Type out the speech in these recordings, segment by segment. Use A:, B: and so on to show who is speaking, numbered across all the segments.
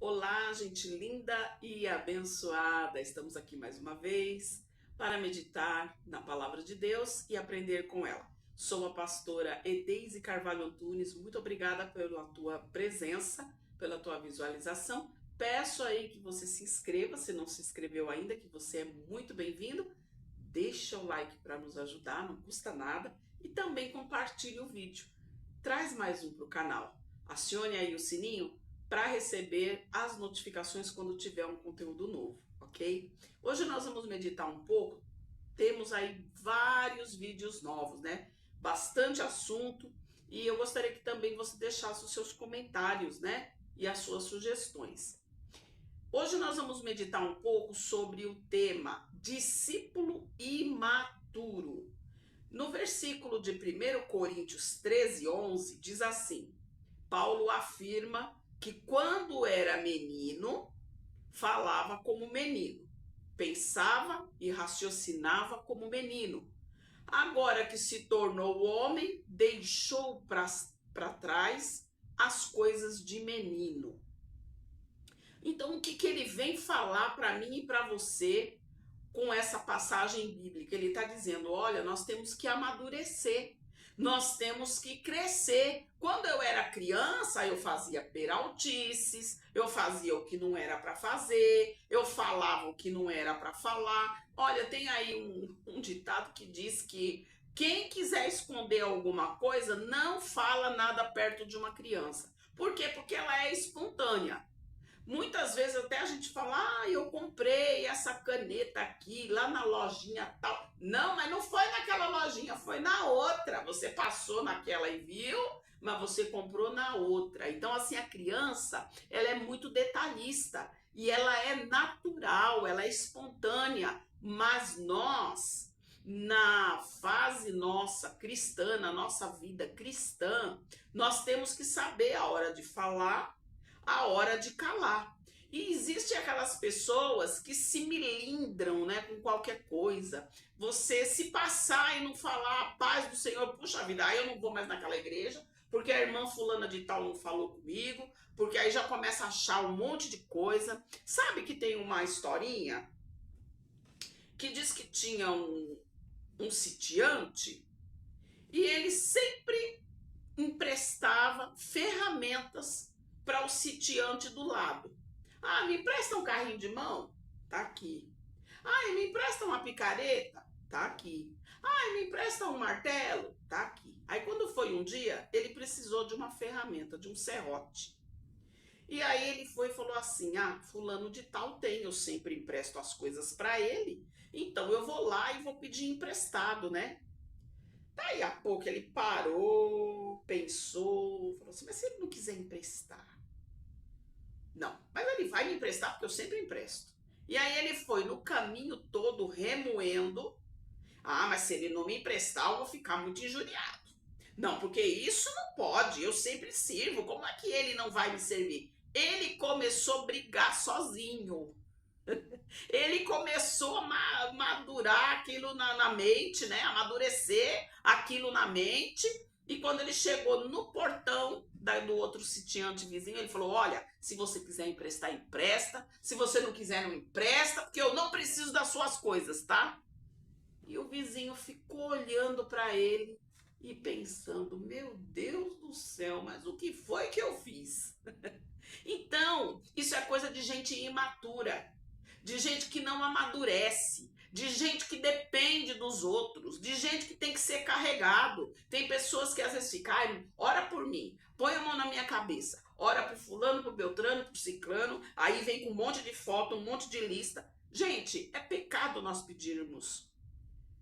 A: Olá, gente linda e abençoada! Estamos aqui mais uma vez para meditar na palavra de Deus e aprender com ela. Sou a pastora Edeise Carvalho Antunes. Muito obrigada pela tua presença, pela tua visualização. Peço aí que você se inscreva, se não se inscreveu ainda, que você é muito bem-vindo. Deixa o like para nos ajudar, não custa nada. E também compartilhe o vídeo. Traz mais um para o canal. Acione aí o sininho para receber as notificações quando tiver um conteúdo novo, ok? Hoje nós vamos meditar um pouco, temos aí vários vídeos novos, né? Bastante assunto e eu gostaria que também você deixasse os seus comentários, né? E as suas sugestões. Hoje nós vamos meditar um pouco sobre o tema discípulo imaturo. No versículo de 1 Coríntios 13:11 diz assim: Paulo afirma que quando era menino, falava como menino, pensava e raciocinava como menino. Agora que se tornou homem, deixou para trás as coisas de menino. Então, o que ele vem falar para mim e para você com essa passagem bíblica? Ele está dizendo, olha, nós temos que amadurecer, nós temos que crescer. Quando eu era criança, eu fazia peraltices, eu fazia o que não era para fazer, eu falava o que não era para falar. Olha, tem aí um ditado que diz que quem quiser esconder alguma coisa, não fala nada perto de uma criança. Por quê? Porque ela é espontânea. Muitas vezes até a gente fala, eu comprei essa caneta aqui, lá na lojinha tal. Não, mas não foi naquela lojinha, foi na outra. Você passou naquela e viu, mas você comprou na outra. Então, assim, a criança, ela é muito detalhista e ela é natural, ela é espontânea. Mas nós, na fase nossa cristã, na nossa vida cristã, nós temos que saber a hora de falar, a hora de calar. E existem aquelas pessoas que se milindram, né, com qualquer coisa. Você se passar e não falar a paz do Senhor, puxa vida, aí eu não vou mais naquela igreja, porque a irmã fulana de tal não falou comigo, porque aí já começa a achar um monte de coisa. Sabe que tem uma historinha que diz que tinha um sitiante e ele sempre emprestava ferramentas para o sitiante do lado. Ah, me empresta um carrinho de mão? Tá aqui. Ah, me empresta uma picareta? Tá aqui. Ah, me empresta um martelo? Tá aqui. Aí quando foi um dia, ele precisou de uma ferramenta, de um serrote. E aí ele foi e falou assim, fulano de tal tem, eu sempre empresto as coisas para ele, então eu vou lá e vou pedir emprestado, né? Daí a pouco ele parou, pensou, falou assim, mas se ele não quiser emprestar? Não, mas ele vai me emprestar porque eu sempre empresto. E aí ele foi no caminho todo remoendo. Ah, mas se ele não me emprestar, eu vou ficar muito injuriado. Não, porque isso não pode, eu sempre sirvo, como é que ele não vai me servir? Ele começou a brigar sozinho. Ele começou a madurar aquilo na mente, né? Amadurecer aquilo na mente. E quando ele chegou no portão do outro sitiante vizinho, ele falou, olha, se você quiser emprestar, empresta. Se você não quiser, não empresta, porque eu não preciso das suas coisas, tá? E o vizinho ficou olhando para ele e pensando, meu Deus do céu, mas o que foi que eu fiz? Então, isso é coisa de gente imatura, de gente que não amadurece, de gente que depende dos outros, de gente que tem que ser carregado. Tem pessoas que às vezes ficam, ora por mim, põe a mão na minha cabeça, ora pro fulano, pro beltrano, pro ciclano, aí vem com um monte de foto, um monte de lista. Gente, é pecado nós pedirmos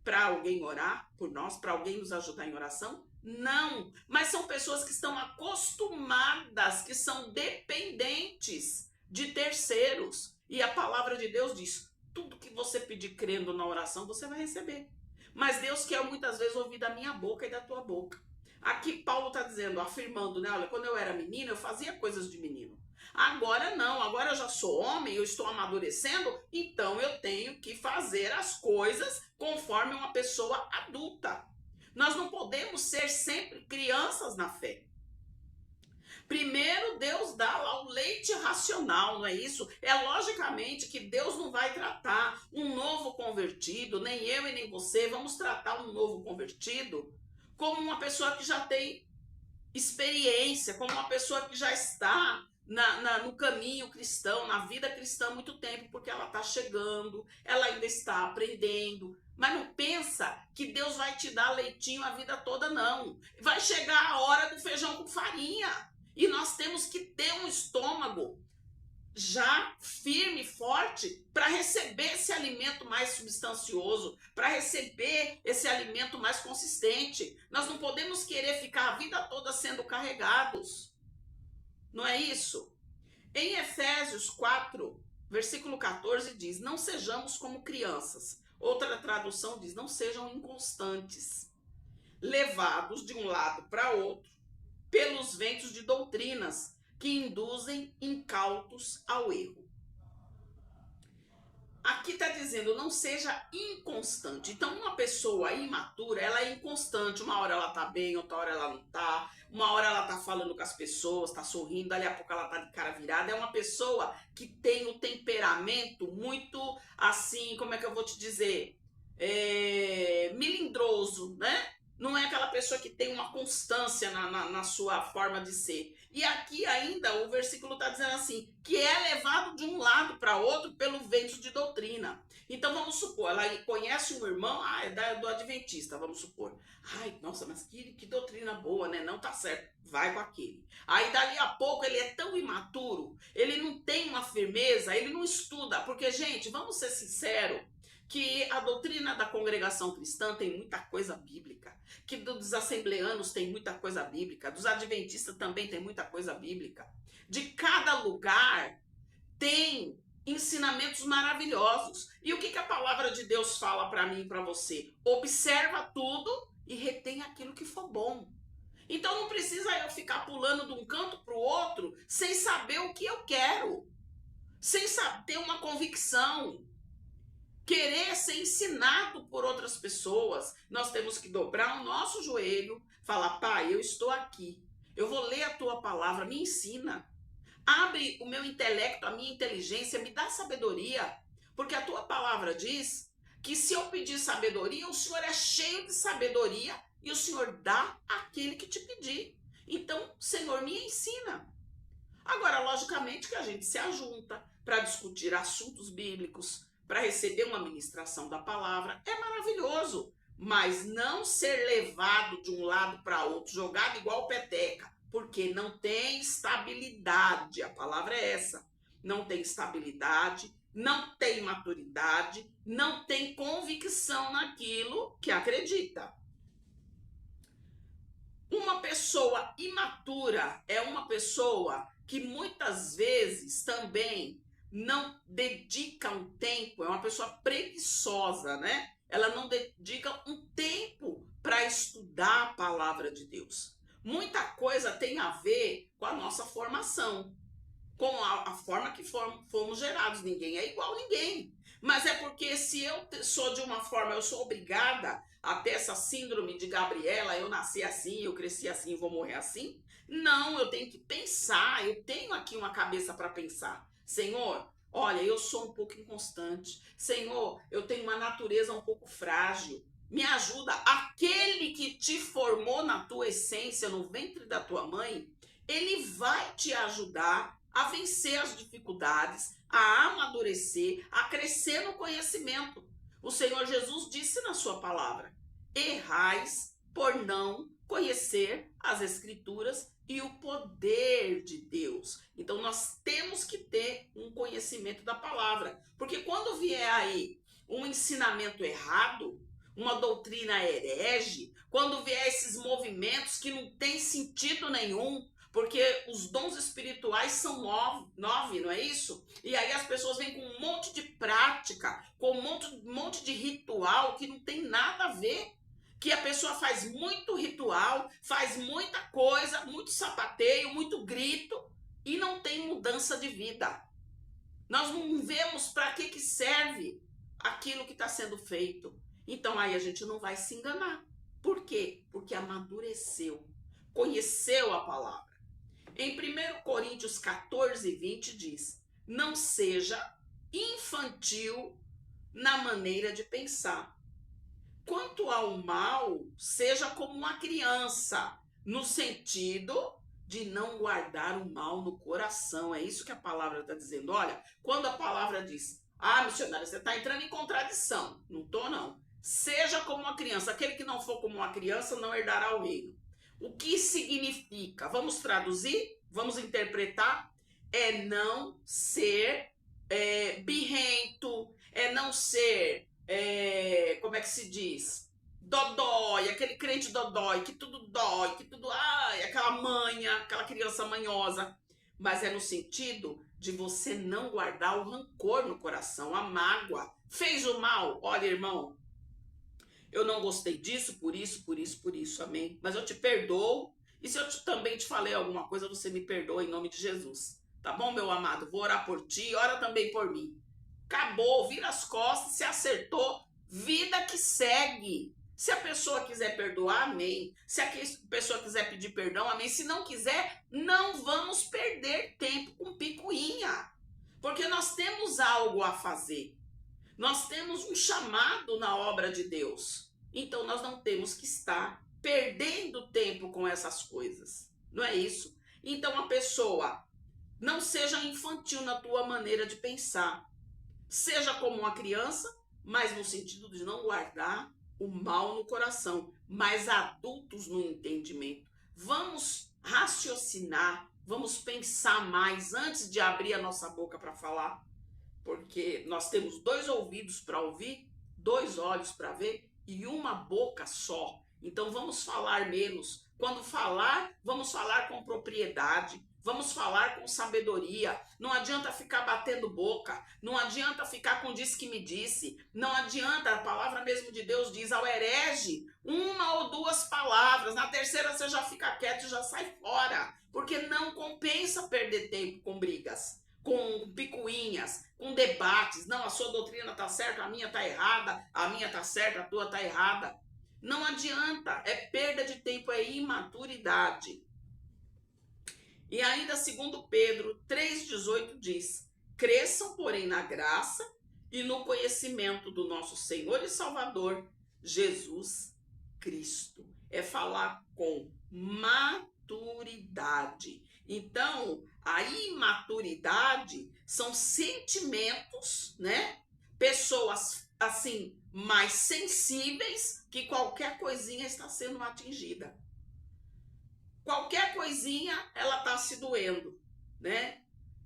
A: para alguém orar por nós, para alguém nos ajudar em oração? Não, mas são pessoas que estão acostumadas, que são dependentes de terceiros. E a palavra de Deus diz, tudo que você pedir crendo na oração, você vai receber. Mas Deus quer muitas vezes ouvir da minha boca e da tua boca. Aqui Paulo está dizendo, afirmando, né? Olha, quando eu era menino, eu fazia coisas de menino. Agora não, agora eu já sou homem, eu estou amadurecendo, então eu tenho que fazer as coisas conforme uma pessoa adulta. Nós não podemos ser sempre crianças na fé. Primeiro Deus dá lá o leite racional, não é isso? É logicamente que Deus não vai tratar um novo convertido, nem eu e nem você, vamos tratar um novo convertido como uma pessoa que já tem experiência, como uma pessoa que já está no caminho cristão, na vida cristã há muito tempo, porque ela está chegando, ela ainda está aprendendo. Mas não pensa que Deus vai te dar leitinho a vida toda, não. Vai chegar a hora do feijão com farinha. E nós temos que ter um estômago já firme, forte, para receber esse alimento mais substancioso, para receber esse alimento mais consistente. Nós não podemos querer ficar a vida toda sendo carregados. Não é isso? Em Efésios 4, versículo 14 diz: não sejamos como crianças. Outra tradução diz: não sejam inconstantes, levados de um lado para outro pelos ventos de doutrinas que induzem incautos ao erro. Aqui está dizendo, não seja inconstante. Então, uma pessoa imatura, ela é inconstante. Uma hora ela está bem, outra hora ela não está. Uma hora ela está falando com as pessoas, está sorrindo, dali a pouco ela está de cara virada. É uma pessoa que tem o temperamento muito, assim, como é que eu vou te dizer? Melindroso, né? Não é aquela pessoa que tem uma constância na sua forma de ser. E aqui ainda o versículo está dizendo assim, que é levado de um lado para outro pelo vento de doutrina. Então vamos supor, ela conhece um irmão, é do adventista, vamos supor. Ai, nossa, mas que doutrina boa, né? Não tá certo, vai com aquele. Aí dali a pouco ele é tão imaturo, ele não tem uma firmeza, ele não estuda. Porque, gente, vamos ser sinceros, que a doutrina da congregação cristã tem muita coisa bíblica, que dos assembleanos tem muita coisa bíblica, dos adventistas também tem muita coisa bíblica. De cada lugar tem ensinamentos maravilhosos. E o que a palavra de Deus fala para mim e para você? Observa tudo e retém aquilo que for bom. Então não precisa eu ficar pulando de um canto para o outro sem saber o que eu quero, sem ter uma convicção. Querer ser ensinado por outras pessoas. Nós temos que dobrar o nosso joelho, falar: pai, eu estou aqui, eu vou ler a tua palavra, me ensina, abre o meu intelecto, a minha inteligência, me dá sabedoria, porque a tua palavra diz que se eu pedir sabedoria, o Senhor é cheio de sabedoria e o Senhor dá àquele que te pedir. Então, Senhor, me ensina. Agora, logicamente que a gente se ajunta para discutir assuntos bíblicos, para receber uma ministração da palavra, é maravilhoso, mas não ser levado de um lado para outro, jogado igual peteca, porque não tem estabilidade, a palavra é essa, não tem estabilidade, não tem maturidade, não tem convicção naquilo que acredita. Uma pessoa imatura é uma pessoa que muitas vezes também não dedica um tempo, é uma pessoa preguiçosa, né? Ela não dedica um tempo para estudar a palavra de Deus. Muita coisa tem a ver com a nossa formação, com a forma que fomos gerados. Ninguém é igual a ninguém. Mas é porque se eu sou de uma forma, eu sou obrigada a ter essa síndrome de Gabriela, eu nasci assim, eu cresci assim, vou morrer assim? Não, eu tenho que pensar, eu tenho aqui uma cabeça para pensar. Senhor, olha, eu sou um pouco inconstante. Senhor, eu tenho uma natureza um pouco frágil. Me ajuda. Aquele que te formou na tua essência, no ventre da tua mãe, ele vai te ajudar a vencer as dificuldades, a amadurecer, a crescer no conhecimento. O Senhor Jesus disse na sua palavra: errais por não conhecer as Escrituras e o poder de Deus. Então nós temos que ter um conhecimento da palavra, porque quando vier aí um ensinamento errado, uma doutrina herege, quando vier esses movimentos que não tem sentido nenhum, porque os dons espirituais são nove, não é isso? E aí as pessoas vêm com um monte de prática, com um monte de ritual que não tem nada a ver. Que a pessoa faz muito ritual, faz muita coisa, muito sapateio, muito grito e não tem mudança de vida. Nós não vemos para que serve aquilo que está sendo feito. Então aí a gente não vai se enganar. Por quê? Porque amadureceu, conheceu a palavra. Em 1 Coríntios 14:20 diz: não seja infantil na maneira de pensar. Quanto ao mal, seja como uma criança, no sentido de não guardar o mal no coração. É isso que a palavra está dizendo. Olha, quando a palavra diz, missionária, você está entrando em contradição. Não estou, não. Seja como uma criança. Aquele que não for como uma criança não herdará o reino. O que significa? Vamos traduzir? Vamos interpretar? É não ser birrento, é não ser, como é que se diz? Dodói, aquele crente dodói, que tudo dói, que tudo, aquela manha, aquela criança manhosa. Mas é no sentido de você não guardar o rancor no coração, a mágoa. Fez o mal, olha, irmão, eu não gostei disso, por isso, amém? Mas eu te perdoo. E se eu também te falei alguma coisa, você me perdoa em nome de Jesus. Tá bom, meu amado? Vou orar por ti, ora também por mim. Acabou, vira as costas, se acertou, vida que segue. Se a pessoa quiser perdoar, amém. Se a pessoa quiser pedir perdão, amém. Se não quiser, não vamos perder tempo com picuinha. Porque nós temos algo a fazer. Nós temos um chamado na obra de Deus. Então nós não temos que estar perdendo tempo com essas coisas. Não é isso? Então a pessoa, não seja infantil na tua maneira de pensar. Seja como uma criança, mas no sentido de não guardar o mal no coração, mas adultos no entendimento. Vamos raciocinar, vamos pensar mais antes de abrir a nossa boca para falar. Porque nós temos 2 ouvidos para ouvir, 2 olhos para ver e uma boca só. Então vamos falar menos. Quando falar, vamos falar com propriedade, vamos falar com sabedoria. Não adianta ficar batendo boca, não adianta ficar com diz que me disse, não adianta, a palavra mesmo de Deus diz ao herege 1 ou 2 palavras, na terceira você já fica quieto e já sai fora, porque não compensa perder tempo com brigas, com picuinhas, com debates. Não, a sua doutrina está certa, a minha está errada, a minha está certa, a tua está errada. Não adianta, é perda de tempo, é imaturidade. E ainda segundo Pedro 3,18 diz: cresçam, porém, na graça e no conhecimento do nosso Senhor e Salvador, Jesus Cristo. É falar com maturidade. Então, a imaturidade são sentimentos, né? Pessoas, assim, mais sensíveis, que qualquer coisinha está sendo atingida. Qualquer coisinha, ela está se doendo, né?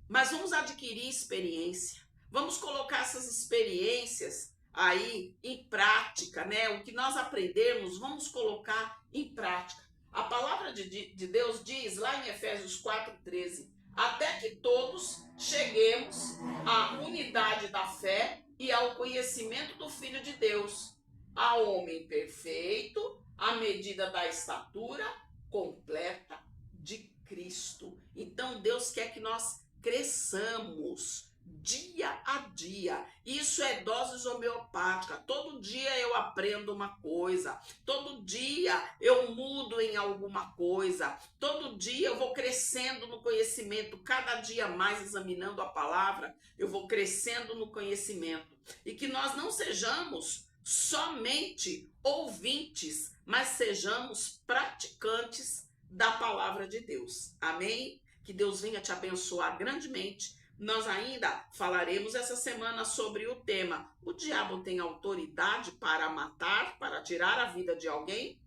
A: Mas vamos adquirir experiência. Vamos colocar essas experiências aí em prática, né? O que nós aprendemos, vamos colocar em prática. A palavra de Deus diz lá em Efésios 4:13, até que todos cheguemos à unidade da fé e ao conhecimento do Filho de Deus, ao homem perfeito, à medida da estatura completa de Cristo. Então Deus quer que nós cresçamos dia a dia. Isso é doses homeopática. Todo dia eu aprendo uma coisa, todo dia eu mudo em alguma coisa, todo dia eu vou crescendo no conhecimento, cada dia mais examinando a palavra, eu vou crescendo no conhecimento. E que nós não sejamos somente ouvintes, mas sejamos praticantes da palavra de Deus. Amém? Que Deus venha te abençoar grandemente. Nós ainda falaremos essa semana sobre o tema: o diabo tem autoridade para matar, para tirar a vida de alguém?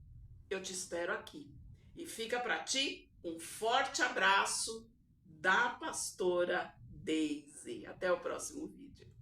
A: Eu te espero aqui. E fica para ti um forte abraço da pastora Deise. Até o próximo vídeo.